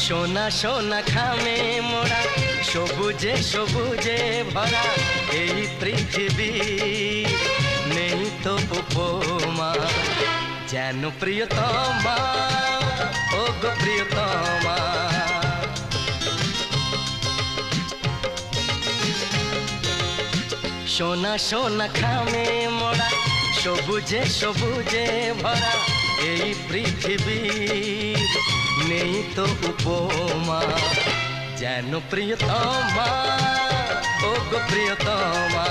সোনা সোনা খামে মোড়া সবুজে সবুজে ভরা এই পৃথিবী নেই তো উপমা যেন প্রিয়তমা ও গো প্রিয়তমা সোনা সোনা খামে মোড়া সবুজে সবুজে ভরা এই পৃথিবী নেই তো উপমা যেন প্রিয়তমা ও গো প্রিয়তমা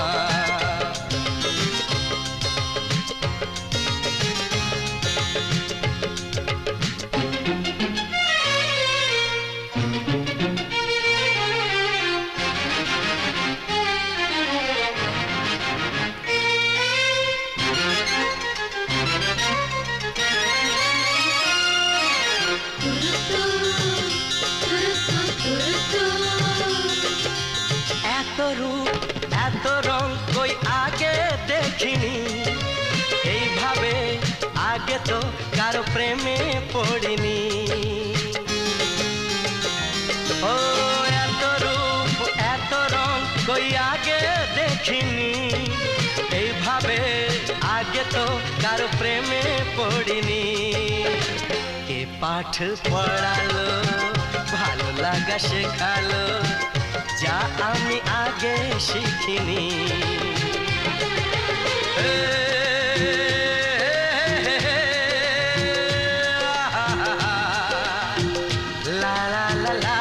এত রং কই আগে দেখিনি এইভাবে আগে তো কারো প্রেমে পড়িনি ও এত রূপ এত রং কই আগে দেখিনি এইভাবে আগে তো কারো প্রেমে পড়িনি কে পাঠ পড়ালো ভালো লাগা শেখালো যা আমি আগে শিখিনি লা লা লা লা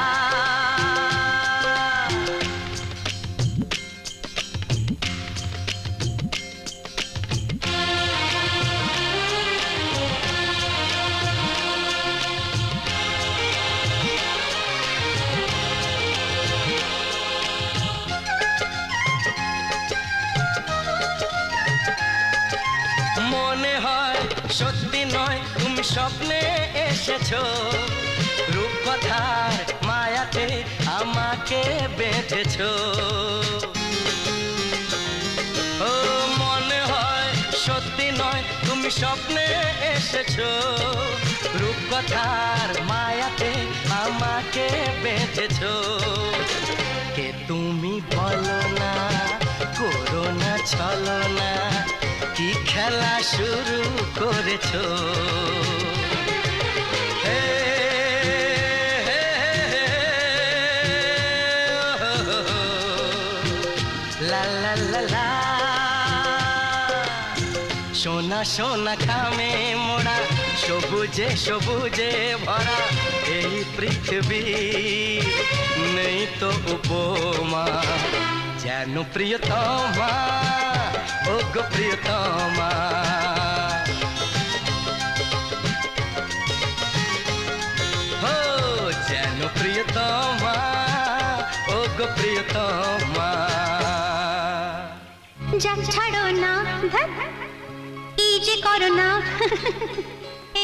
সত্যি নয় তুমি স্বপ্নে এসেছো রূপকথার মায়াতে আমাকে বেঁধেছো ও মনে হয় সত্যি নয় তুমি স্বপ্নে এসেছো রূপকথার মায়াতে আমাকে বেঁধেছো কে তুমি বলো না করো না চলো না কি খেলা শুরু করেছো লা লা লা লা সোনা সোনা খামে মোড়া সবুজে সবুজে ভরা এই পৃথিবী নেই তো উপমা যেন প্রিয়তমা ও গো প্রিয়তমা হো যেন প্রিয়তমা ও গো প্রিয়তমা যা ছাড়ো না কি যে করো না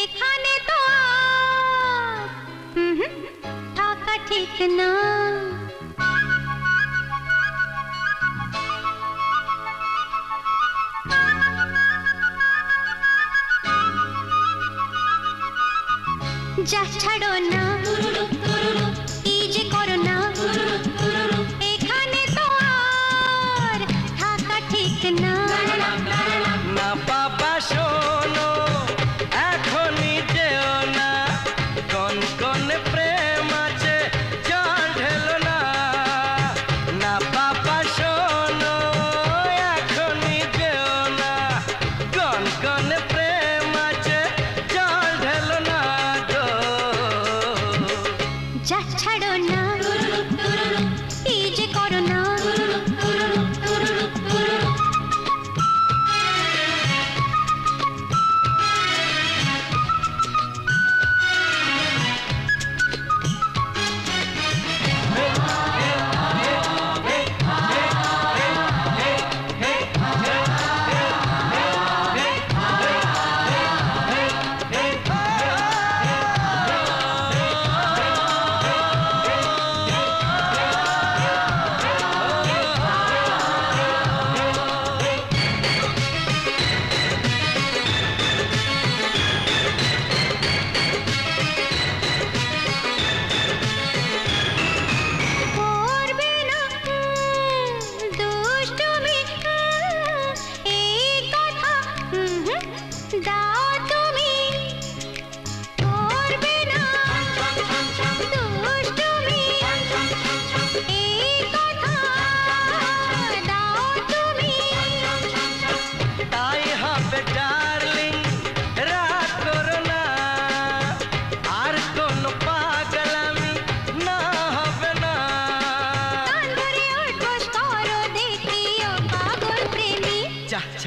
এখানে তো থাকা ঠিক না যা ছাড়ো না কি যে করো না এখানে তো আর থাকা ঠিক না না বাবা শোনো এখনই যেও না কোন কোন প্রেম আছে জল ঢেলো না না বাবা শোনো এখনই যেও না কোন কোন প্রেম আছে জল ঢেলো না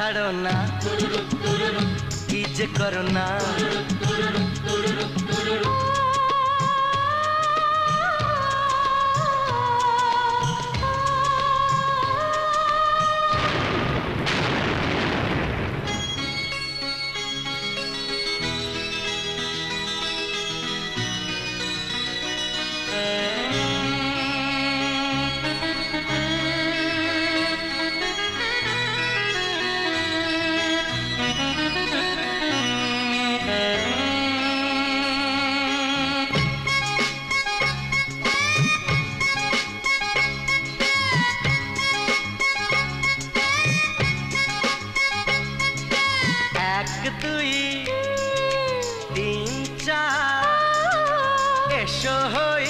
ছাড়ো না, কি যে করো না। এক দুই তিন চার এসো হই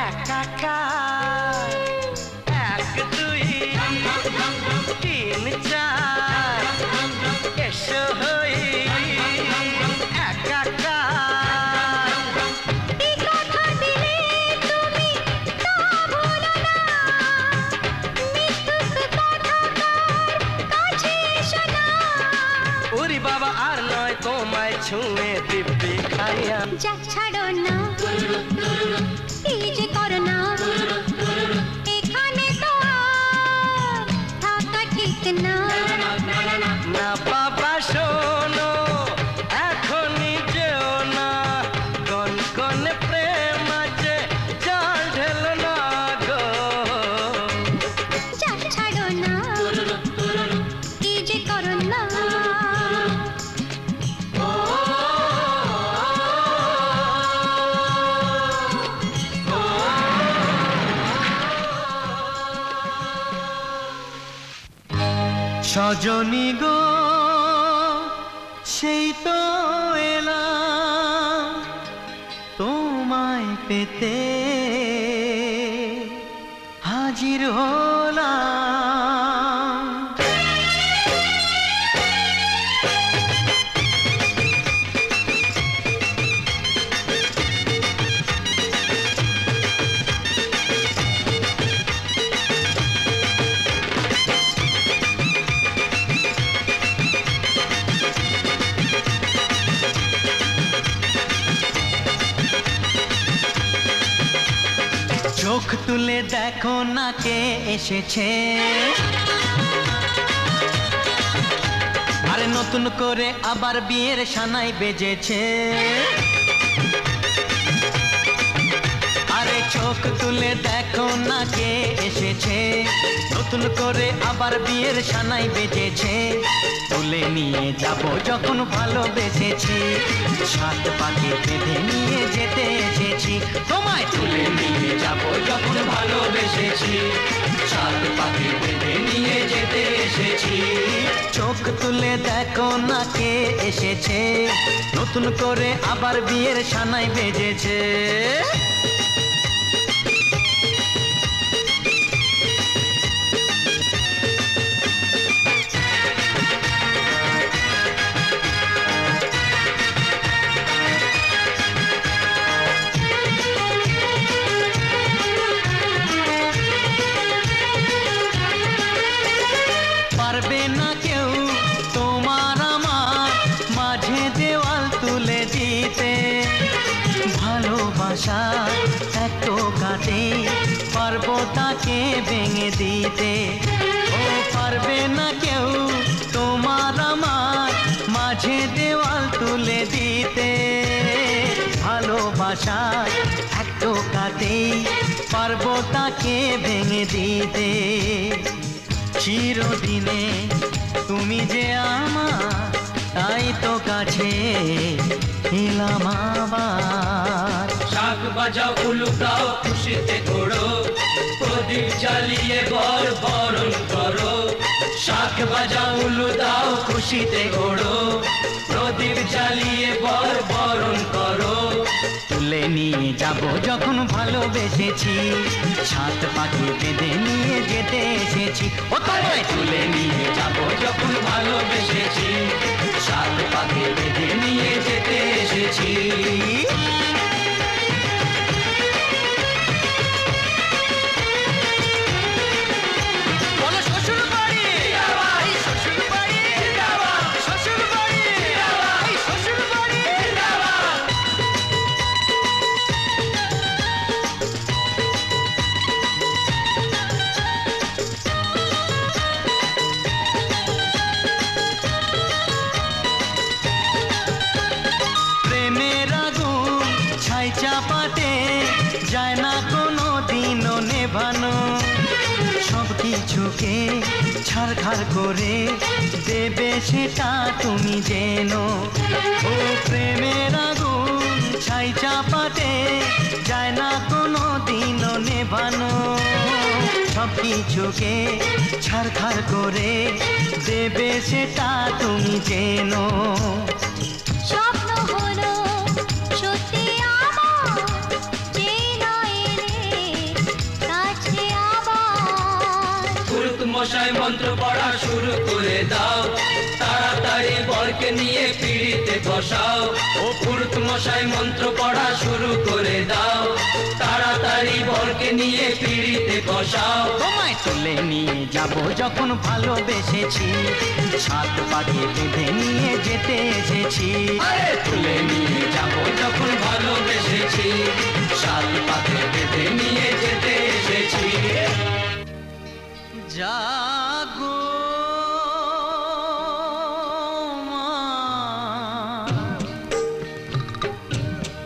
একাকার। এক দুই তিন চার এসো হই একাকার। এই কথা দিলে তুমি তা ভুলো না, মিথ্যুক কথাকার কাছে এসো না। ওরে বাবা আর নয় তোমায় ছুঁয়ে দিব্যি খাইয়া। যা ছাড়ো না, কি যে করো না, এখানে তো আর থাকা ঠিক না। না বাবা শোনো এখনই যেও না, কনকনে প্রেম আছে জল ঢেলো না গো। যা ছাড়ো না, কি যে করো না। সজনী গো সেই তো এলাম তোমায় পেতে, হাজির হলাম। চোখ তুলে দেখো না কে এসেছে, আরে নতুন করে আবার বিয়ের সানাই বেজেছে। আরে চোখ তুলে দেখো না কে এসেছে, নতুন করে আবার বিয়ের সানাই বেজেছে। তুলে নিয়ে যাব যখন ভালোবেসেছি, সাত পাকে বেঁধে নিয়ে যেতে এসেছি। তোমায় তুলে নিয়ে যাব যখন ভালোবেসেছি, সাত পাকে বেঁধে নিয়ে যেতে এসেছি। চোখ তুলে দেখো না কে এসেছে, নতুন করে আবার বিয়ের সানাই বেজেছে। পারবে না কেউ তোমার আমার মাঝে দেওয়াল তুলে দিতে, ভালোবাসা এত কাটে পারবো তাকে ভেঙে দিতে। ও পারবে না কেউ তোমার আমার মাঝে দেওয়াল তুলে দিতে, ভালোবাসা এত কাটে পারবো তাকে ভেঙে দিতে। চিরদিনে তুমি যে আমার, তাই তো কাছে এলাম আবার। শাক বাজাও উলুকাও খুশিতে ঘোড়ো, প্রদীপ জ্বালিয়ে বর বরণ করো। শাক বাজাও উলু দাও খুশিতে ঘোড়ো, প্রদীপ জ্বালিয়ে বর বরণ করো। তুলে নিয়ে যাব যখন ভালোবেসেছি, সাত পাখি বেঁধে নিয়ে যেতে এসেছি। ও তোমায় তুলে নিয়ে যাব যখন ভালোবেসেছি, সাত পাকে বেঁধে নিয়ে যেতে এসেছি। বলো শ্বশুর বাড়ি, ঝুঁকে ছাড়খাড় করে দেবে সেটা তুমি জেনো। ও প্রেমের আগুন ছাই চাপাতে যায় না কোনো দিনও নেভানো। সব কিছুকে ছাড়খাড় করে দেবে সেটা তুমি জেনো। স্বপ্ন হলো সত্যি আমার, যে নয় রে কাছে আবার। পুরুত মশাই মন্ত্র পড়া শুরু করে দাও, তাড়াতাড়ি বরকে নিয়ে পিড়িতে বসাও। ও পুরুত মশাই মন্ত্র পড়া শুরু করে দাও, তাড়াতাড়ি বরকে নিয়ে পিড়িতে বসাও। তোমায় তুলে নিয়ে যাব যখন ভালোবেসেছি, সাত পাকে বেঁধে নিয়ে যেতে এসেছি। আরে তুলে নিয়ে যাব যখন ভালোবেসেছি, সাত পাকে বেঁধে নিয়ে যেতে এসেছি। জাগো মা,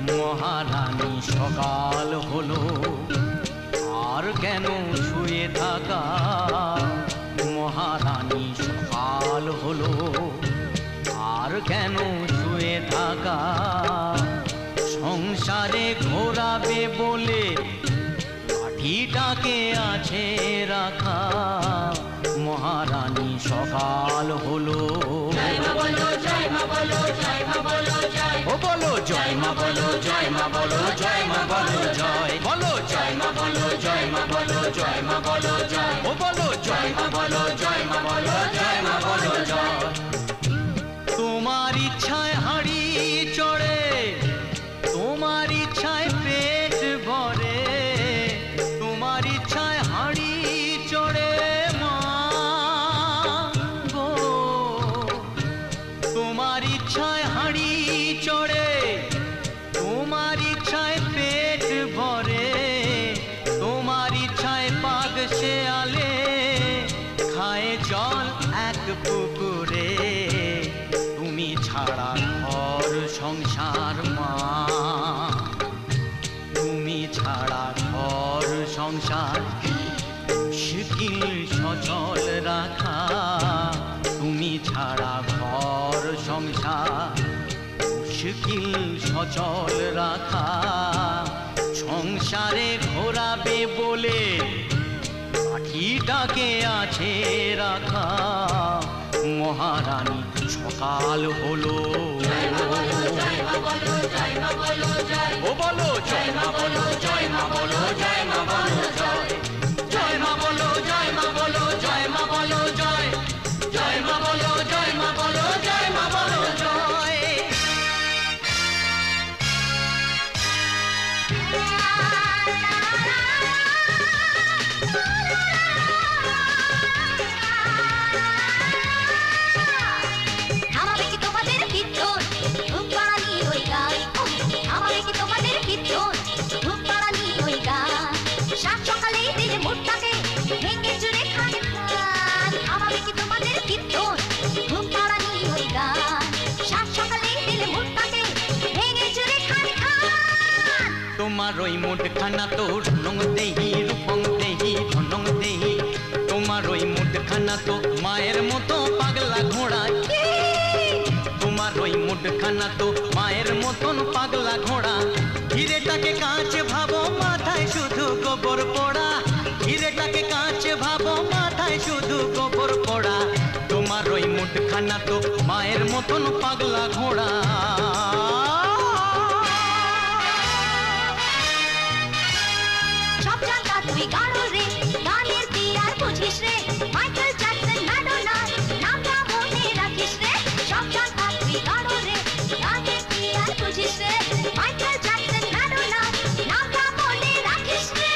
মহারানী সকাল হলো আর কেন শুয়ে থাকা। মহারানী সকাল হলো আর কেন শুয়ে থাকা। সংসারে ঘোরাবে বলে লাঠিটাকে আছে রাখা। মহারানী সকাল হলো, ও বলো জয় মা বলো, জয় মা বলো, জয় মা বলো জয়, বলো জয় মা বলো, জয় মা বলো, জয় মা বলো জয়, ও বলো জয় মা বলো, জয় মা বলো, জয় মা বলো জয়। তোমার ইচ্ছায় হাঁড়ি চড়ে, তোমার ইচ্ছায় পেট ভরে, তোমার ইচ্ছায় হাঁড়ি চড়ে মা গো। তোমার ইচ্ছায় হাঁড়ি চড়ে, তোমার ইচ্ছায় পেট ভরে, তোমার ইচ্ছায় পাগ শেয়ালে খায় জল এক পুকুরে। তুমি ছাড়া ঘর সংসার মা, তুমি ছাড়া ঘর সংসার মুশকিল সচল রাখা। তুমি ছাড়া ঘর সংসার মুশকিল সচল রাখা। সংসারে ঘোরাবে বলে লাঠিটাকে আছে রাখা। মহারানী সকাল হলো, ও বলো জয় মা বলো, জয় মা বলো, জয় মা বলো, জয় মা বলো জয়, জয় মা বলো, জয় মা বলো, জয় মা বলো জয়, জয় মা বলো, জয় মা বলো, জয় মা বলো জয়। থামাবে কি তোমাদের কীর্তন, ঘুম পাড়ানি ওই গান। থামাবে কি তোমাদের কীর্তন, ঘুম পাড়ানি ওই গান। সাত সকালে দিলে মুখটাকে ভেঙে চুরে খান খান। থামাবে কি তোমাদের কীর্তন, ঘুম পাড়ানি ওই গান। সাত সকালে দিলে মুখটাকে ভেঙে চুরে খান খান। তোমার ওই মুঠখানা তো ঢনং দেহি রূপং দেহি ধনং দেহি। তোমার ওই মুঠখানা তো মায়ের মতো পাগলা ঘোড়া। তোমার ওই মুঠখানা তো মায়ের মতন পাগলা ঘোড়া। হিরেটাকে কাঁচ ভাবো মাথায় শুধু গোবর পোড়া। হিরেটাকে কাঁচ ভাবো মাথায় শুধু গোবর পোড়া। তোমার ওই মুঠখানা তো মায়ের মতন পাগলা ঘোড়া। সব জায়গা তুই গাড়ো রে, গানের কি আর বুঝিস রে। মাইকেল জ্যাকসন ম্যাডোনার নামটা মনে রাখিস রে। সব জায়গা তুই গাড়ো রে, গানের কি আর বুঝিস রে। মাইকেল জ্যাকসন ম্যাডোনার নামটা মনে রাখিস রে।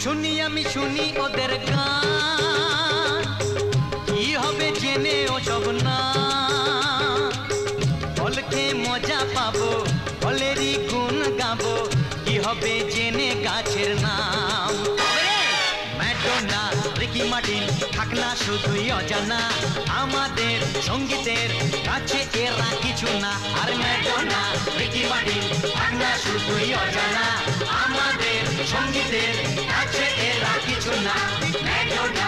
শুনি আমি শুনি ওদের গান, কি হবে জেনে ওসব না। ফল খেয়ে মজা পাবো, ফলেরই গুণ গাবো, কি হবে জেনে গাছের নাম। ম্যাডোনা রিকি মার্টিন থাক না শুধুই অজানা। আমাদের সঙ্গীতের কাছে এরা কিছু না। আর ম্যাডোনা রিকি মার্টিন থাক না শুধুই অজানা। আমাদের সঙ্গীতের কাছে এরা কিছু না। ম্যাডোনা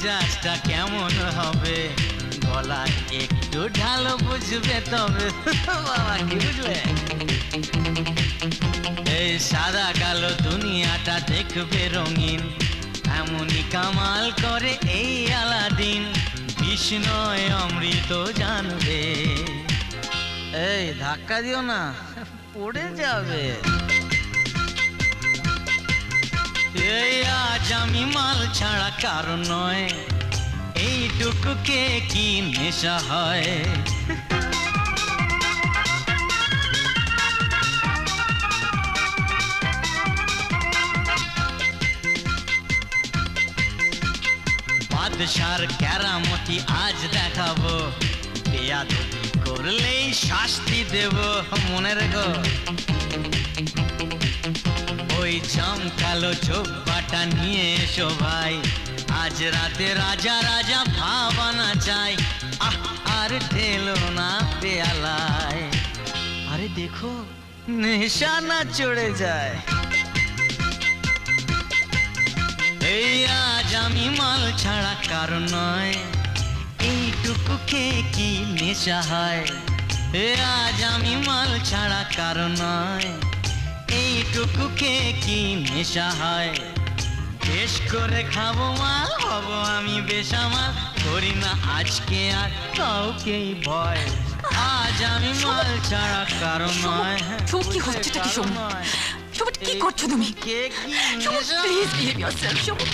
মেজাজটা কেমন হবে, গলায় একটু ঢালো বুঝবে তবে। বাবা কি বুঝলে? এই সাদা কালো দুনিয়াটা দেখবে রঙিন, এমনই কামাল করে এই আলাদিন, বিষ্ণয় অমৃত জানবে। এই ধাক্কা দিও না, পড়ে যাবে। এই আজ আমি মাল ছাড়া কারণ নয়, এইটুকুকে কি নেশা হয়। বাদশার কেরামতি আজ দেখাবো, বেয়াদবি করলেই শাস্তি দেব, মনে রেখো। ওই চমকালো চোখটা নিয়ে এসো ভাই, আজ রাতে রাজা রাজা ভাবানা চাই। আহ আর ঢেলো না পেয়ালায়, আরে দেখো নেশা না চড়ে যায়। এই আজ আমি মাল ছাড়া কারণ নয়, এইটুকুকে কি নেশা হয়। এ আজ আমি মাল ছাড়া কারণ নয়, এইটুকুকে কি নেশা হয়। বেশ করে খাবো মাল, হব আমি বেসামাল, করি না আজকে আর কাউকেই ভয়। আজ আমি মাল ছাড়া কারণ নয়। শোভন, কি হচ্ছেটা কি? শোভন, শোভন কি করছো তুমি? কে কি শোভন, নেশা? Please behave yourself. শোভন